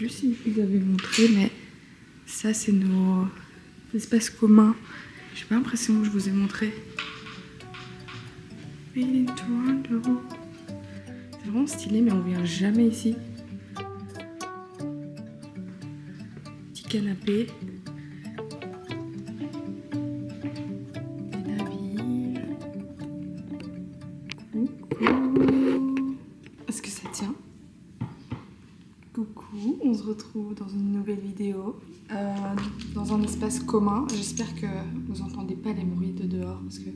plus si je vous avais montré, mais ça c'est nos espaces communs. J'ai pas l'impression que je vous ai montré. C'est vraiment stylé, mais on vient jamais ici. Petit canapé. La ville. Coucou. Est-ce que ça tient? Coucou, on se retrouve dans une nouvelle vidéo, dans un espace commun. J'espère que vous n'entendez pas les bruits de dehors parce que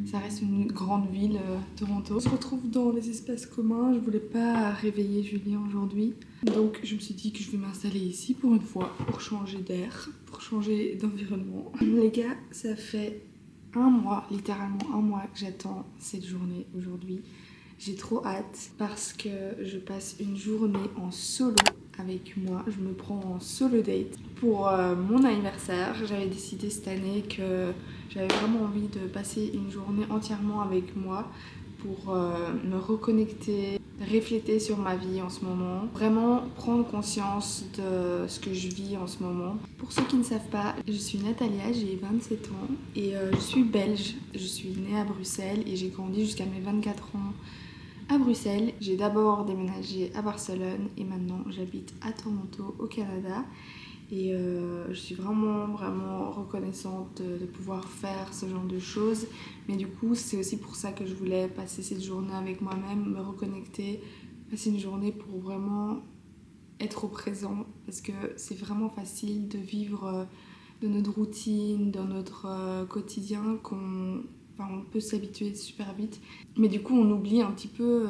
ça reste une grande ville, Toronto. On se retrouve dans les espaces communs. Je voulais pas réveiller Julien aujourd'hui, donc je me suis dit que je vais m'installer ici pour une fois, pour changer d'air, pour changer d'environnement. Les gars, ça fait un mois, littéralement un mois que j'attends cette journée aujourd'hui. J'ai trop hâte parce que je passe une journée en solo avec moi. Je me prends en solo date pour mon anniversaire. J'avais décidé cette année que j'avais vraiment envie de passer une journée entièrement avec moi pour me reconnecter, réfléchir sur ma vie en ce moment, vraiment prendre conscience de ce que je vis en ce moment. Pour ceux qui ne savent pas, je suis Natalia, j'ai 27 ans et je suis belge. Je suis née à Bruxelles et j'ai grandi jusqu'à mes 24 ans à Bruxelles. J'ai d'abord déménagé à Barcelone et maintenant j'habite à Toronto au Canada et je suis vraiment reconnaissante de pouvoir faire ce genre de choses, mais du coup c'est aussi pour ça que je voulais passer cette journée avec moi-même, me reconnecter, passer une journée pour vraiment être au présent parce que c'est vraiment facile de vivre de notre routine, dans notre quotidien on peut s'habituer super vite, mais du coup on oublie un petit peu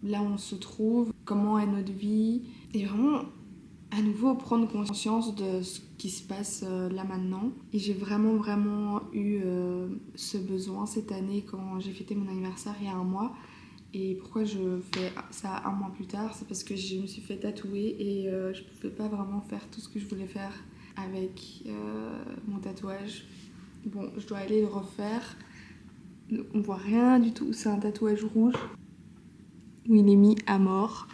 là où on se trouve, comment est notre vie, et vraiment à nouveau prendre conscience de ce qui se passe là maintenant. Et j'ai vraiment eu ce besoin cette année quand j'ai fêté mon anniversaire il y a un mois. Et pourquoi je fais ça un mois plus tard, c'est parce que je me suis fait tatouer et je pouvais pas vraiment faire tout ce que je voulais faire avec mon tatouage. Bon, je dois aller le refaire. On voit rien du tout, c'est un tatouage rouge où il est mis à mort.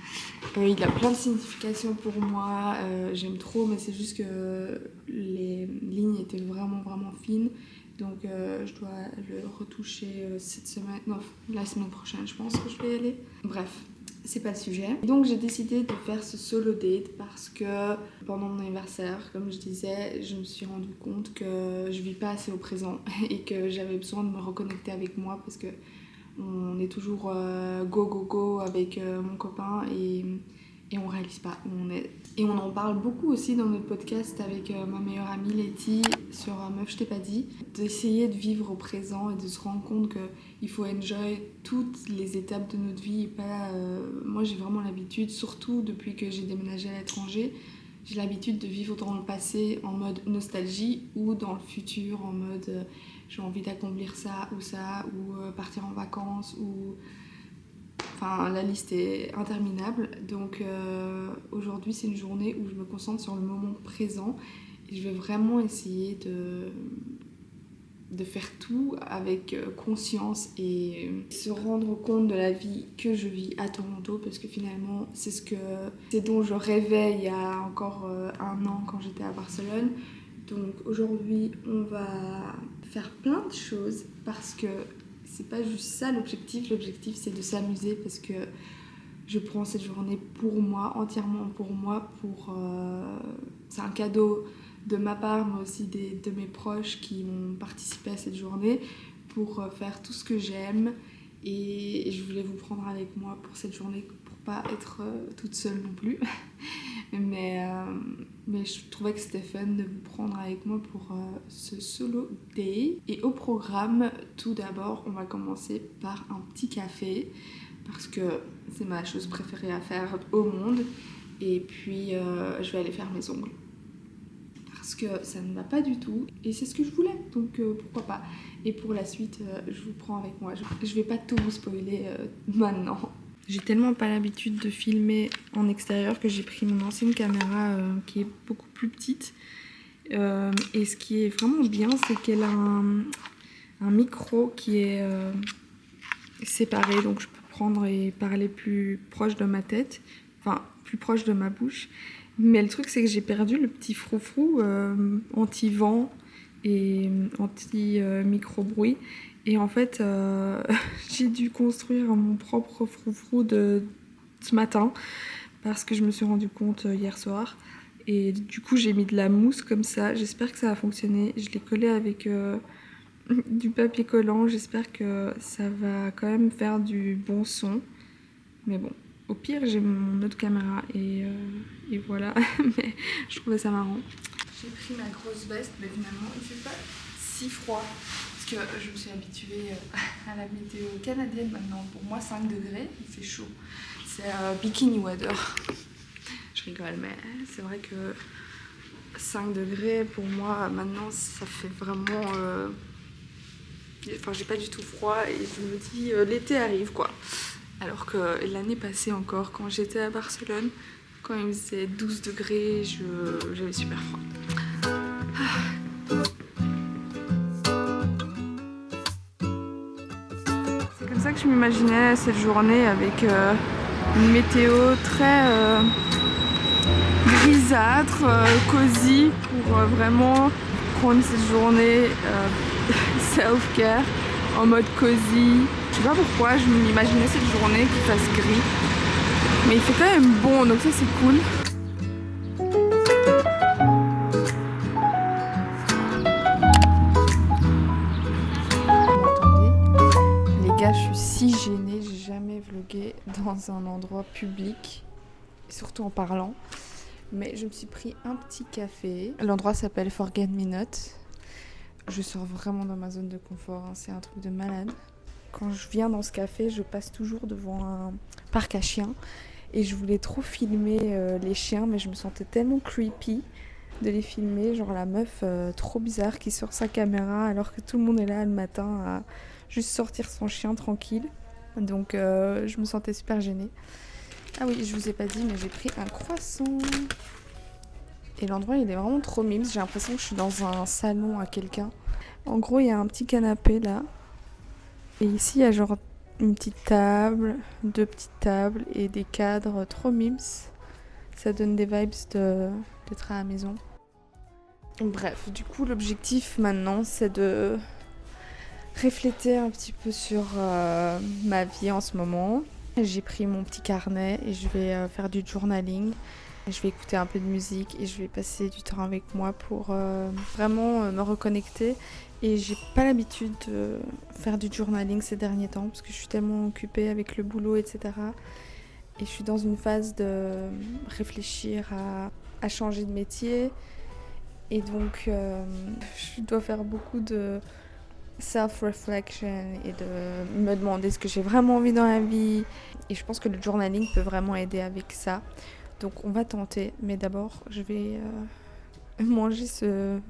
Il a plein de significations pour moi, j'aime trop, mais c'est juste que les lignes étaient vraiment fines. Donc je dois le retoucher cette semaine, non, la semaine prochaine je pense que je vais y aller. Bref, c'est pas le sujet. Donc j'ai décidé de faire ce solo date parce que pendant mon anniversaire, comme je disais, je me suis rendu compte que je vis pas assez au présent et que j'avais besoin de me reconnecter avec moi parce que on est toujours go avec mon copain et on réalise pas où on est. Et on en parle beaucoup aussi dans notre podcast avec ma meilleure amie Letty sur Meuf je t'ai pas dit, d'essayer de vivre au présent et de se rendre compte qu'il faut enjoy toutes les étapes de notre vie et pas... Moi j'ai vraiment l'habitude, surtout depuis que j'ai déménagé à l'étranger, j'ai l'habitude de vivre dans le passé en mode nostalgie ou dans le futur en mode j'ai envie d'accomplir ça ou partir en vacances ou... Enfin, la liste est interminable. Donc aujourd'hui, c'est une journée où je me concentre sur le moment présent et je vais vraiment essayer de faire tout avec conscience et se rendre compte de la vie que je vis à Toronto parce que finalement, c'est dont je rêvais il y a encore un an quand j'étais à Barcelone. Donc aujourd'hui, on va faire plein de choses parce que c'est pas juste ça l'objectif. L'objectif, c'est de s'amuser parce que je prends cette journée pour moi, entièrement pour moi. C'est un cadeau de ma part, mais aussi de mes proches qui ont participé à cette journée pour faire tout ce que j'aime. Et je voulais vous prendre avec moi pour cette journée pour pas être toute seule non plus. Mais je trouvais que c'était fun de vous prendre avec moi pour ce solo day. Et au programme, tout d'abord, on va commencer par un petit café parce que c'est ma chose préférée à faire au monde. Et puis, je vais aller faire mes ongles parce que ça ne va pas du tout et c'est ce que je voulais, donc pourquoi pas. Et pour la suite, je vous prends avec moi. Je vais pas tout vous spoiler maintenant. J'ai tellement pas l'habitude de filmer en extérieur que j'ai pris mon ancienne caméra qui est beaucoup plus petite. Et ce qui est vraiment bien, c'est qu'elle a un micro qui est séparé, donc je peux prendre et parler plus proche de ma tête. Enfin, plus proche de ma bouche. Mais le truc, c'est que j'ai perdu le petit froufrou anti-vent et anti-micro-bruit. Et en fait, j'ai dû construire mon propre froufrou de ce matin parce que je me suis rendu compte hier soir. Et du coup, j'ai mis de la mousse comme ça. J'espère que ça va fonctionner. Je l'ai collé avec du papier collant. J'espère que ça va quand même faire du bon son. Mais bon, au pire, j'ai mon autre caméra et voilà. Mais je trouvais ça marrant. J'ai pris ma grosse veste, mais finalement, il fait pas si froid. Parce que je me suis habituée à la météo canadienne maintenant. Pour moi, 5 degrés, il fait chaud. C'est bikini weather. Je rigole, mais c'est vrai que 5 degrés, pour moi, maintenant, ça fait vraiment... Enfin, j'ai pas du tout froid et je me dis, l'été arrive, quoi. Alors que l'année passée encore, quand j'étais à Barcelone, quand il faisait 12 degrés, j'avais super froid. C'est comme ça que je m'imaginais cette journée avec une météo très grisâtre, cosy, pour vraiment prendre cette journée self-care en mode cosy. Je sais pas pourquoi je m'imaginais cette journée qu'il fasse gris, mais il fait quand même bon, donc ça c'est cool. Les gars, je suis si gênée, j'ai jamais vlogué dans un endroit public, surtout en parlant. Mais je me suis pris un petit café. L'endroit s'appelle Forget Me Not. Je sors vraiment dans ma zone de confort, hein. C'est un truc de malade. Quand je viens dans ce café, je passe toujours devant un parc à chiens. Et je voulais trop filmer les chiens, mais je me sentais tellement creepy de les filmer. Genre la meuf trop bizarre qui sort sa caméra alors que tout le monde est là le matin à juste sortir son chien tranquille. Donc je me sentais super gênée. Ah oui, je vous ai pas dit, mais j'ai pris un croissant. Et l'endroit, il est vraiment trop mimes. J'ai l'impression que je suis dans un salon à quelqu'un. En gros, il y a un petit canapé là. Et ici, il y a genre une petite table, 2 petites tables et des cadres trop mimes. Ça donne des vibes d'être à la maison. Bref, du coup, l'objectif maintenant, c'est de réfléchir un petit peu sur ma vie en ce moment. J'ai pris mon petit carnet et je vais faire du journaling. Je vais écouter un peu de musique et je vais passer du temps avec moi pour vraiment me reconnecter. Et j'ai pas l'habitude de faire du journaling ces derniers temps parce que je suis tellement occupée avec le boulot, etc. Et je suis dans une phase de réfléchir à changer de métier. Et donc, je dois faire beaucoup de self-reflection et de me demander ce que j'ai vraiment envie dans la vie. Et je pense que le journaling peut vraiment aider avec ça. Donc on va tenter, mais d'abord je vais manger ce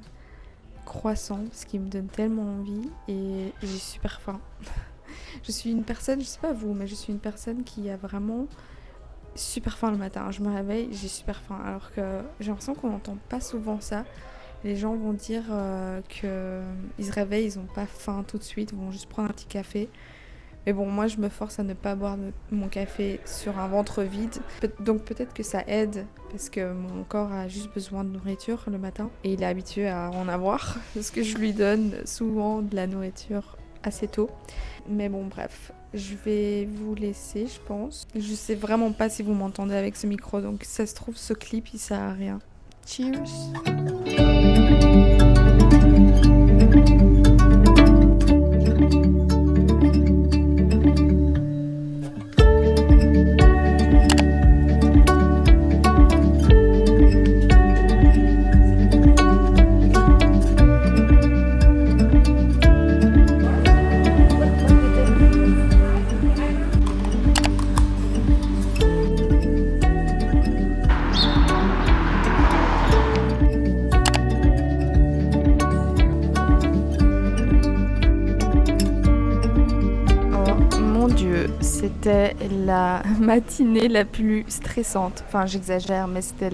croissant, ce qui me donne tellement envie et j'ai super faim. Je suis une personne, je sais pas vous, mais je suis une personne qui a vraiment super faim le matin. Je me réveille, j'ai super faim, alors que j'ai l'impression qu'on n'entend pas souvent ça. Les gens vont dire qu'ils se réveillent, ils n'ont pas faim tout de suite, ils vont juste prendre un petit café. Mais bon, moi je me force à ne pas boire mon café sur un ventre vide. Donc peut-être que ça aide parce que mon corps a juste besoin de nourriture le matin. Et il est habitué à en avoir parce que je lui donne souvent de la nourriture assez tôt. Mais bon, bref, je vais vous laisser, je pense. Je sais vraiment pas si vous m'entendez avec ce micro, donc ça se trouve ce clip il sert à rien. Cheers! C'était la matinée la plus stressante. Enfin, j'exagère, mais c'était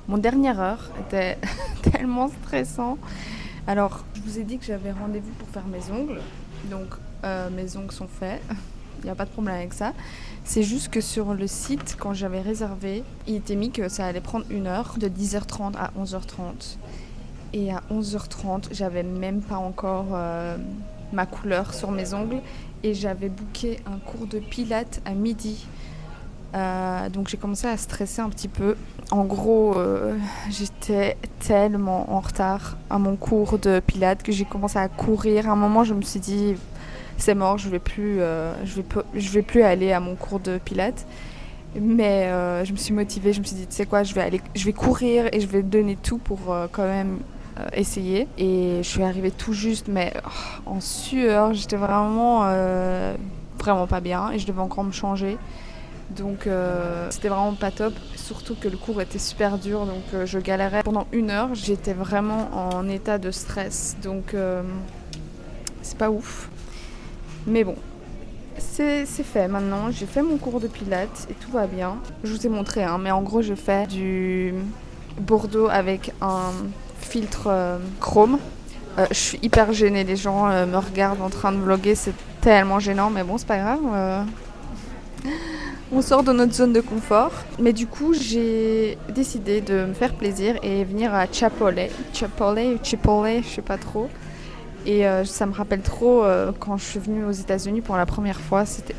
mon dernière heure était tellement stressant. Alors, je vous ai dit que j'avais rendez-vous pour faire mes ongles. Donc, mes ongles sont faits. n'y a pas de problème avec ça. C'est juste que sur le site, quand j'avais réservé, il était mis que ça allait prendre 1 heure, de 10h30 à 11h30. Et à 11h30, j'avais même pas encore ma couleur sur mes ongles. Et j'avais booké un cours de pilates à midi. Donc j'ai commencé à stresser un petit peu. En gros, j'étais tellement en retard à mon cours de pilates que j'ai commencé à courir. À un moment, je me suis dit, c'est mort, je vais plus aller à mon cours de pilates. Mais je me suis motivée, je me suis dit, tu sais quoi, je vais courir et je vais donner tout pour quand même essayer. Et je suis arrivée tout juste, mais en sueur, j'étais vraiment pas bien et je devais encore me changer. Donc c'était vraiment pas top, surtout que le cours était super dur, donc je galérais pendant 1 heure. J'étais vraiment en état de stress, donc c'est pas ouf. Mais bon, c'est fait maintenant, j'ai fait mon cours de pilates et tout va bien. Je vous ai montré, hein, mais en gros je fais du Bordeaux avec un filtre chrome. Je suis hyper gênée, les gens me regardent en train de vlogger, c'est tellement gênant, mais bon c'est pas grave. On sort de notre zone de confort. Mais du coup, j'ai décidé de me faire plaisir et venir à Chipotle, je sais pas trop. Et ça me rappelle trop quand je suis venue aux États-Unis pour la première fois. C'était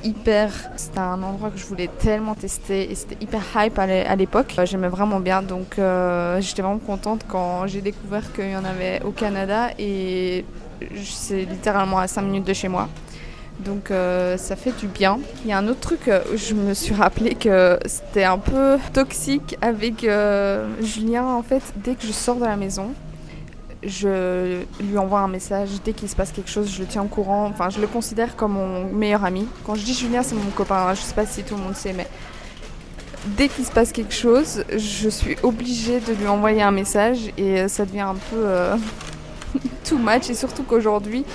un endroit que je voulais tellement tester et c'était hyper hype à l'époque. J'aimais vraiment bien, donc j'étais vraiment contente quand j'ai découvert qu'il y en avait au Canada et c'est littéralement à 5 minutes de chez moi. Donc ça fait du bien. Il y a un autre truc, je me suis rappelé que c'était un peu toxique avec Julien. En fait, dès que je sors de la maison, je lui envoie un message. Dès qu'il se passe quelque chose, je le tiens au courant. Enfin, je le considère comme mon meilleur ami. Quand je dis Julien, c'est mon copain. Je sais pas si tout le monde sait, mais dès qu'il se passe quelque chose, je suis obligée de lui envoyer un message et ça devient un peu too much. Et surtout qu'aujourd'hui,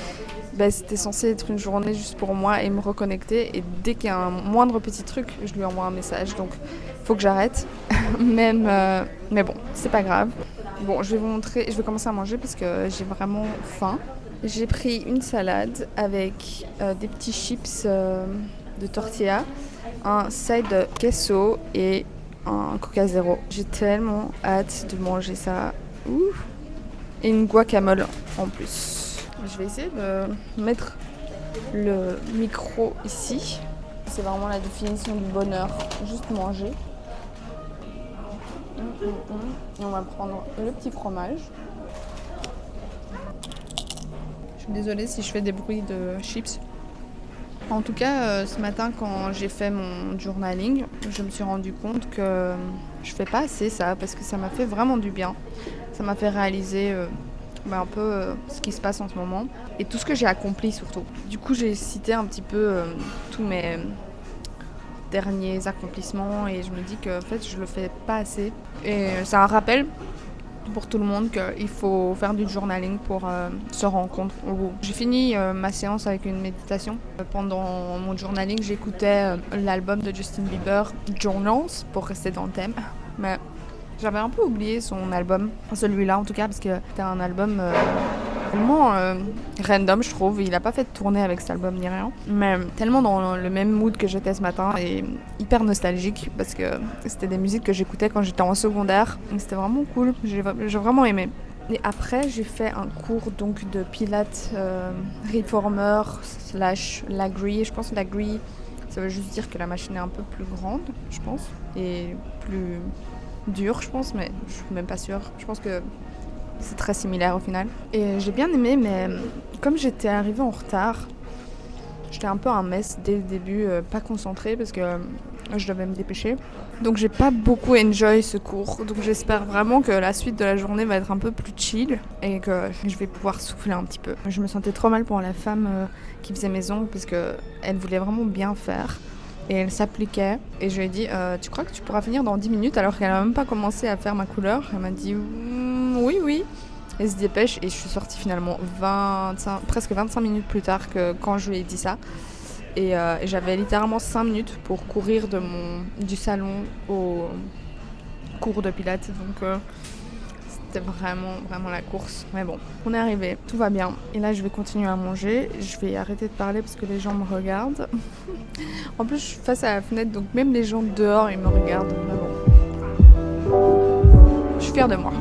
c'était censé être une journée juste pour moi et me reconnecter. Et dès qu'il y a un moindre petit truc, je lui envoie un message. Donc, faut que j'arrête. Mais bon, c'est pas grave. Bon, je vais vous montrer. Je vais commencer à manger parce que j'ai vraiment faim. J'ai pris une salade avec des petits chips de tortilla, un side de queso et un Coca Zéro. J'ai tellement hâte de manger ça. Ouh. Et une guacamole en plus. Je vais essayer de mettre le micro ici. C'est vraiment la définition du bonheur, juste manger. Et on va prendre le petit fromage. Je suis désolée si je fais des bruits de chips. En tout cas, ce matin, quand j'ai fait mon journaling, je me suis rendu compte que je fais pas assez ça parce que ça m'a fait vraiment du bien. Ça m'a fait réaliser un peu ce qui se passe en ce moment et tout ce que j'ai accompli surtout. Du coup, j'ai cité un petit peu tous mes derniers accomplissements et je me dis que en fait, je le fais pas assez. Et c'est un rappel pour tout le monde qu'il faut faire du journaling pour se rendre compte. J'ai fini ma séance avec une méditation. Pendant mon journaling, j'écoutais l'album de Justin Bieber, Journals, pour rester dans le thème. Mais j'avais un peu oublié son album, celui-là en tout cas, parce que c'était un album tellement random, je trouve. Il a pas fait de tournée avec cet album ni rien, mais tellement dans le même mood que j'étais ce matin et hyper nostalgique parce que c'était des musiques que j'écoutais quand j'étais en secondaire. Et c'était vraiment cool, j'ai vraiment aimé. Et après, j'ai fait un cours donc de pilates reformer / l'agri. Je pense que l'agri, ça veut juste dire que la machine est un peu plus grande, je pense, et plus dure, je pense, mais je suis même pas sûre. Je pense que c'est très similaire au final. Et j'ai bien aimé, mais comme j'étais arrivée en retard, j'étais un peu un mess dès le début, pas concentrée parce que je devais me dépêcher. Donc j'ai pas beaucoup enjoy ce cours. Donc j'espère vraiment que la suite de la journée va être un peu plus chill et que je vais pouvoir souffler un petit peu. Je me sentais trop mal pour la femme qui faisait mes ongles parce qu'elle voulait vraiment bien faire. Et elle s'appliquait et je lui ai dit tu crois que tu pourras finir dans 10 minutes alors qu'elle n'a même pas commencé à faire ma couleur. Elle m'a dit oui. Elle se dépêche et je suis sortie finalement presque 25 minutes plus tard que quand je lui ai dit ça. Et j'avais littéralement 5 minutes pour courir du salon au cours de pilates. Donc c'était vraiment la course. Mais bon, on est arrivé, tout va bien. Et là, je vais continuer à manger. Je vais arrêter de parler parce que les gens me regardent. En plus, je suis face à la fenêtre, donc même les gens dehors, ils me regardent. Mais bon, je suis fière de moi.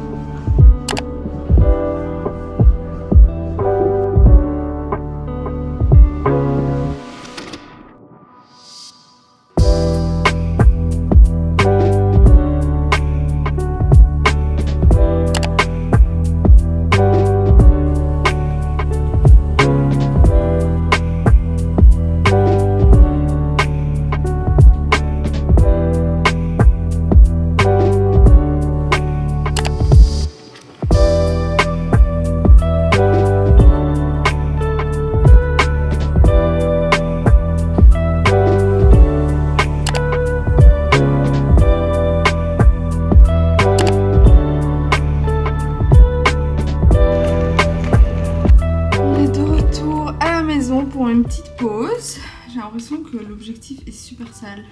Pour une petite pause. J'ai l'impression que l'objectif est super sale.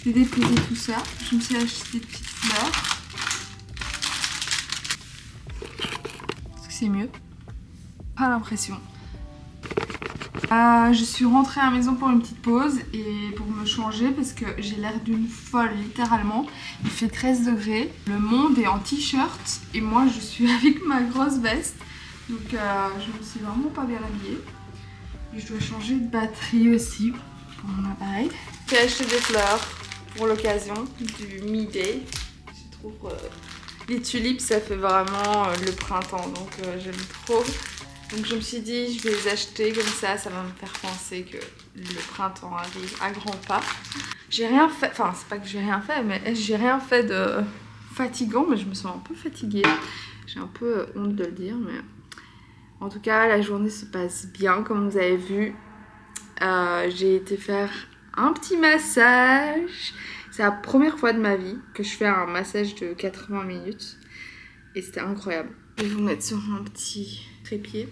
Je vais déposer tout ça. Je me suis acheté des petites fleurs. Est-ce que c'est mieux? Pas l'impression. Je suis rentrée à la maison pour une petite pause et pour me changer parce que j'ai l'air d'une folle littéralement. Il fait 13 degrés. Le monde est en t-shirt et moi je suis avec ma grosse veste. Donc je me suis vraiment pas bien habillée. Et je dois changer de batterie aussi pour mon appareil. J'ai acheté des fleurs pour l'occasion du Mi-Day. Je trouve les tulipes ça fait vraiment le printemps donc j'aime trop. Donc je me suis dit je vais les acheter comme ça va me faire penser que le printemps arrive à grands pas. J'ai rien fait, enfin c'est pas que j'ai rien fait mais j'ai rien fait de fatigant mais je me sens un peu fatiguée. J'ai un peu honte de le dire mais... En tout cas, la journée se passe bien, comme vous avez vu. J'ai été faire un petit massage. C'est la première fois de ma vie que je fais un massage de 80 minutes. Et c'était incroyable. Je vais vous mettre sur un petit trépied.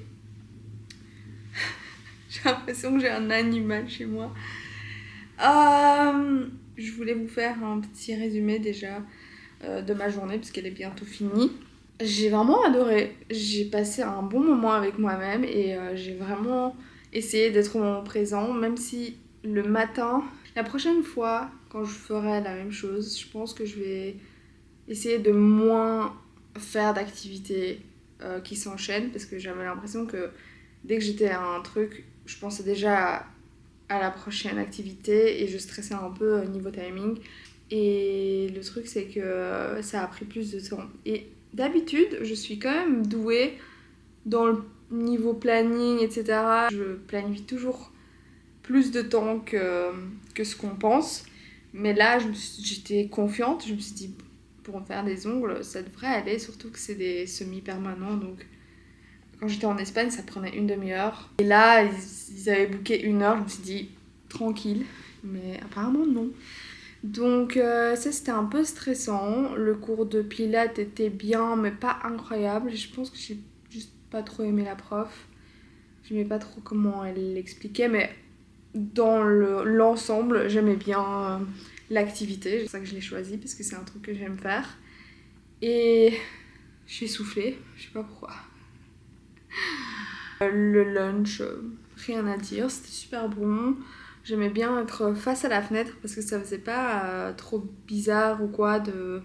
J'ai l'impression que j'ai un animal chez moi. Je voulais vous faire un petit résumé déjà de ma journée, puisqu'elle est bientôt finie. J'ai vraiment adoré, j'ai passé un bon moment avec moi-même et j'ai vraiment essayé d'être au moment présent, même si le matin, la prochaine fois quand je ferai la même chose, je pense que je vais essayer de moins faire d'activités qui s'enchaînent parce que j'avais l'impression que dès que j'étais à un truc, je pensais déjà à la prochaine activité et je stressais un peu au niveau timing et le truc c'est que ça a pris plus de temps. Et d'habitude, je suis quand même douée dans le niveau planning, etc. Je planifie toujours plus de temps que ce qu'on pense. Mais là, j'étais confiante. Je me suis dit, pour me faire des ongles, ça devrait aller. Surtout que c'est des semi-permanents. Donc, quand j'étais en Espagne, ça prenait une demi-heure. Et là, ils avaient booké 1 heure. Je me suis dit, tranquille. Mais apparemment, non. Donc ça c'était un peu stressant, le cours de pilates était bien mais pas incroyable, je pense que j'ai juste pas trop aimé la prof, j'aimais pas trop comment elle l'expliquait mais dans l'ensemble j'aimais bien l'activité, c'est pour ça que je l'ai choisie parce que c'est un truc que j'aime faire et je suis essoufflée, je sais pas pourquoi. Le lunch, rien à dire, c'était super bon. J'aimais bien être face à la fenêtre parce que ça faisait pas trop bizarre ou quoi de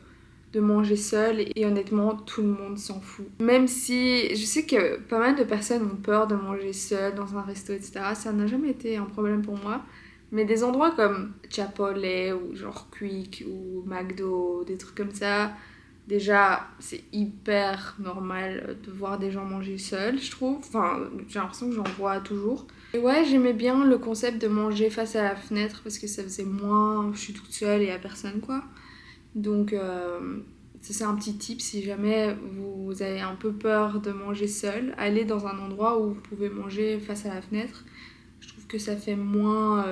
manger seule et honnêtement tout le monde s'en fout. Même si je sais que pas mal de personnes ont peur de manger seule dans un resto etc. Ça n'a jamais été un problème pour moi. Mais des endroits comme Chipotle ou genre Quick ou McDo, des trucs comme ça, déjà c'est hyper normal de voir des gens manger seuls je trouve. Enfin j'ai l'impression que j'en vois toujours. Et ouais, j'aimais bien le concept de manger face à la fenêtre parce que ça faisait moins je suis toute seule et y a personne quoi. Donc c'est un petit tip si jamais vous avez un peu peur de manger seul, allez dans un endroit où vous pouvez manger face à la fenêtre. Je trouve que ça fait moins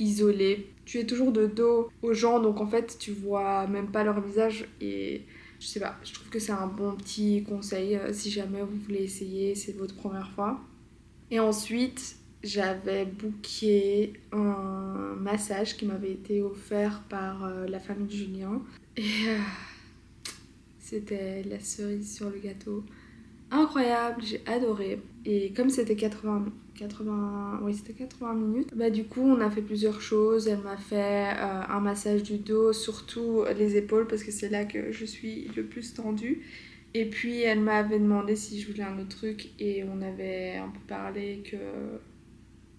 isolé. Tu es toujours de dos aux gens donc en fait tu vois même pas leur visage et je sais pas, je trouve que c'est un bon petit conseil si jamais vous voulez essayer, c'est votre première fois. Et ensuite, j'avais booké un massage qui m'avait été offert par la famille de Julien. Et c'était la cerise sur le gâteau. Incroyable, j'ai adoré. Et comme c'était 80 minutes, bah du coup on a fait plusieurs choses. Elle m'a fait un massage du dos, surtout les épaules parce que c'est là que je suis le plus tendue. Et puis elle m'avait demandé si je voulais un autre truc et on avait un peu parlé que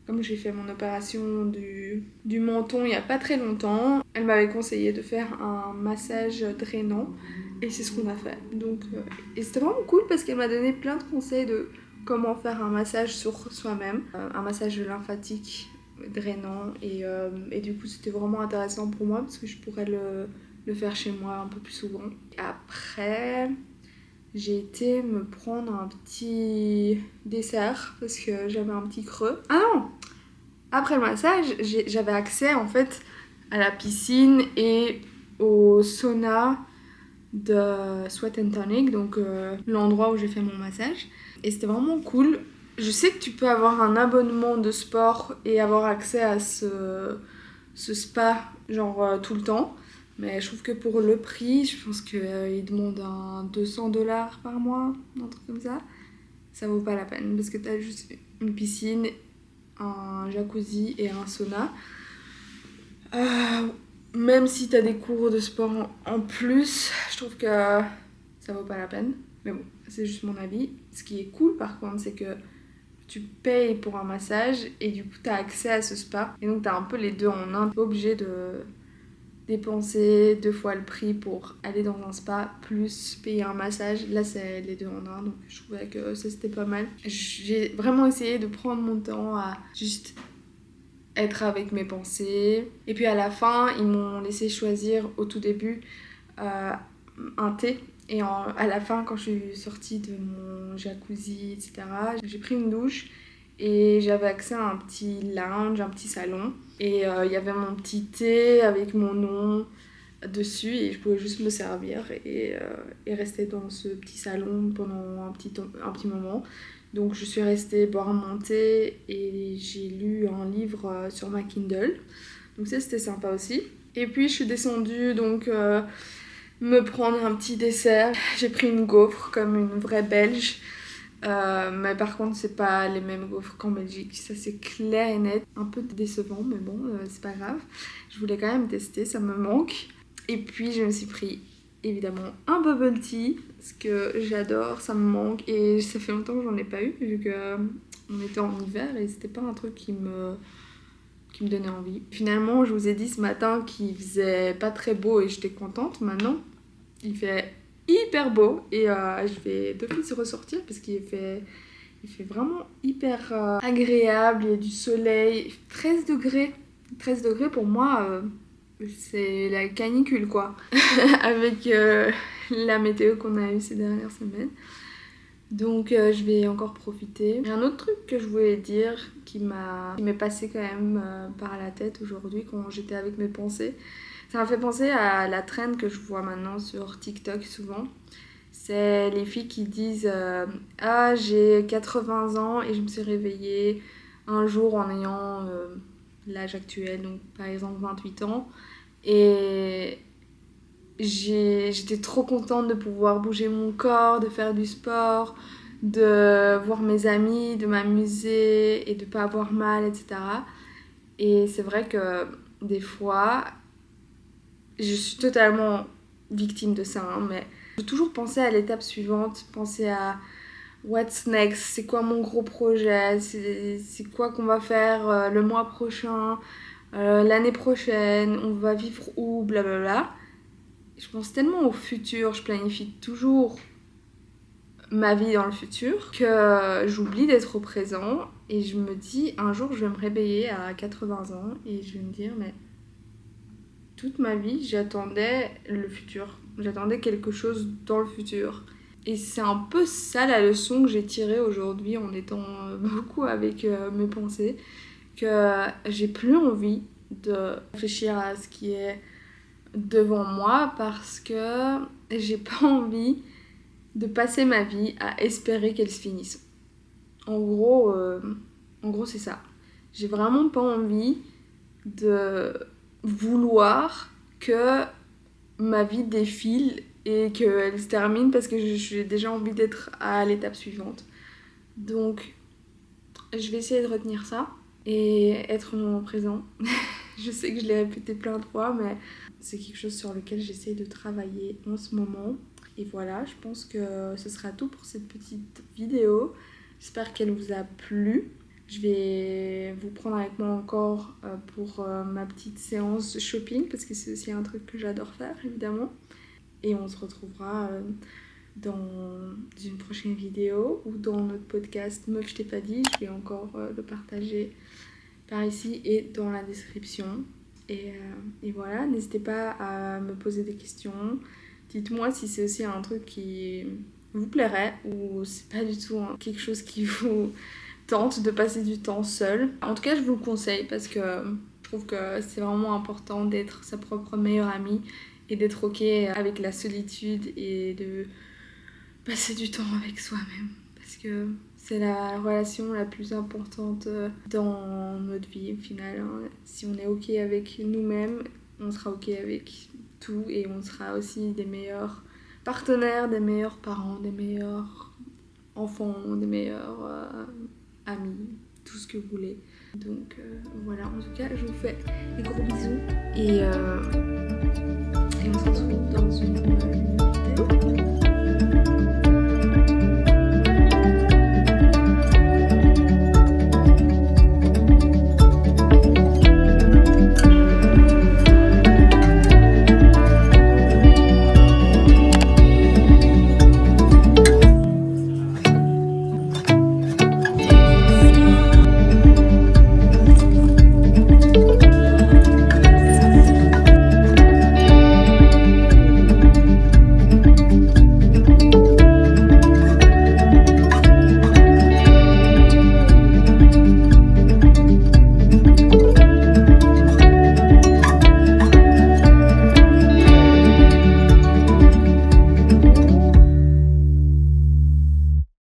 comme j'ai fait mon opération du menton il n'y a pas très longtemps, elle m'avait conseillé de faire un massage drainant et c'est ce qu'on a fait. Donc, et c'était vraiment cool parce qu'elle m'a donné plein de conseils de comment faire un massage sur soi-même, un massage lymphatique drainant et du coup c'était vraiment intéressant pour moi parce que je pourrais le faire chez moi un peu plus souvent. Après, j'ai été me prendre un petit dessert parce que j'avais un petit creux. Ah non! Après le massage, j'avais accès en fait à la piscine et au sauna de Sweat and Tonic, donc l'endroit où j'ai fait mon massage. Et c'était vraiment cool. Je sais que tu peux avoir un abonnement de sport et avoir accès à ce spa genre tout le temps. Mais je trouve que pour le prix, je pense qu'ils demandent un $200 par mois, un truc comme ça. Ça vaut pas la peine parce que t'as juste une piscine, un jacuzzi et un sauna. Même si t'as des cours de sport en plus, je trouve que ça vaut pas la peine. Mais bon, c'est juste mon avis. Ce qui est cool par contre, c'est que tu payes pour un massage et du coup t'as accès à ce spa. Et donc t'as un peu les deux en un. T'es pas obligé de dépenser 2 fois le prix pour aller dans un spa plus payer un massage. Là c'est les deux en un, donc je trouvais que ça c'était pas mal. J'ai vraiment essayé de prendre mon temps à juste être avec mes pensées. Et puis à la fin, ils m'ont laissé choisir au tout début un thé. Et à la fin, quand je suis sortie de mon jacuzzi, etc., j'ai pris une douche et j'avais accès à un petit lounge, un petit salon. Et il y avait mon petit thé avec mon nom dessus et je pouvais juste me servir et rester dans ce petit salon pendant un petit moment. Donc je suis restée boire mon thé et j'ai lu un livre sur ma Kindle. Donc ça c'était sympa aussi. Et puis je suis descendue donc me prendre un petit dessert. J'ai pris une gaufre comme une vraie Belge. Mais par contre c'est pas les mêmes gaufres qu'en Belgique, ça c'est clair et net. Un peu décevant mais bon c'est pas grave. Je voulais quand même tester, ça me manque. Et puis je me suis pris évidemment un bubble tea, parce que j'adore, ça me manque et ça fait longtemps que j'en ai pas eu vu qu'on était en hiver et c'était pas un truc qui me donnait envie. Finalement je vous ai dit ce matin qu'il faisait pas très beau et j'étais contente. Maintenant il fait hyper beau et je vais d'office ressortir parce qu'il fait vraiment hyper agréable, il y a du soleil, 13 degrés. 13 degrés pour moi c'est la canicule quoi, avec la météo qu'on a eue ces dernières semaines. Donc je vais encore profiter. Et un autre truc que je voulais dire qui m'est passé quand même par la tête aujourd'hui quand j'étais avec mes pensées, ça m'a fait penser à la trend que je vois maintenant sur TikTok souvent. C'est les filles qui disent ah j'ai 80 ans et je me suis réveillée un jour en ayant l'âge actuel, donc par exemple 28 ans. Et j'étais trop contente de pouvoir bouger mon corps, de faire du sport, de voir mes amis, de m'amuser et de pas avoir mal, etc. Et c'est vrai que des fois, je suis totalement victime de ça, hein, mais je veux toujours penser à l'étape suivante, penser à what's next, c'est quoi mon gros projet, c'est quoi qu'on va faire le mois prochain, l'année prochaine, on va vivre où, blablabla. Je pense tellement au futur, je planifie toujours ma vie dans le futur que j'oublie d'être au présent et je me dis un jour je vais me réveiller à 80 ans et je vais me dire mais toute ma vie j'attendais le futur, j'attendais quelque chose dans le futur. Et c'est un peu ça la leçon que j'ai tirée aujourd'hui en étant beaucoup avec mes pensées, que j'ai plus envie de réfléchir à ce qui est devant moi parce que j'ai pas envie de passer ma vie à espérer qu'elle se finisse. En gros c'est ça. J'ai vraiment pas envie de vouloir que ma vie défile et qu'elle se termine parce que j'ai déjà envie d'être à l'étape suivante. Donc je vais essayer de retenir ça et être au moment présent. Je sais que je l'ai répété plein de fois, mais c'est quelque chose sur lequel j'essaie de travailler en ce moment. Et voilà, je pense que ce sera tout pour cette petite vidéo. J'espère qu'elle vous a plu. Je vais vous prendre avec moi encore pour ma petite séance shopping, parce que c'est aussi un truc que j'adore faire, évidemment. Et on se retrouvera dans une prochaine vidéo ou dans notre podcast Meuf je t'ai pas dit. Je vais encore le partager par ici et dans la description. Et voilà, n'hésitez pas à me poser des questions. Dites-moi si c'est aussi un truc qui vous plairait ou c'est pas du tout quelque chose qui vous tente de passer du temps seul. En tout cas, je vous le conseille parce que je trouve que c'est vraiment important d'être sa propre meilleure amie et d'être ok avec la solitude et de passer du temps avec soi-même. Parce que c'est la relation la plus importante dans notre vie au final. Si on est ok avec nous-mêmes, on sera ok avec tout et on sera aussi des meilleurs partenaires, des meilleurs parents, des meilleurs enfants, des meilleurs amis, tout ce que vous voulez. Donc voilà, en tout cas, je vous fais des gros bisous et on se retrouve dans une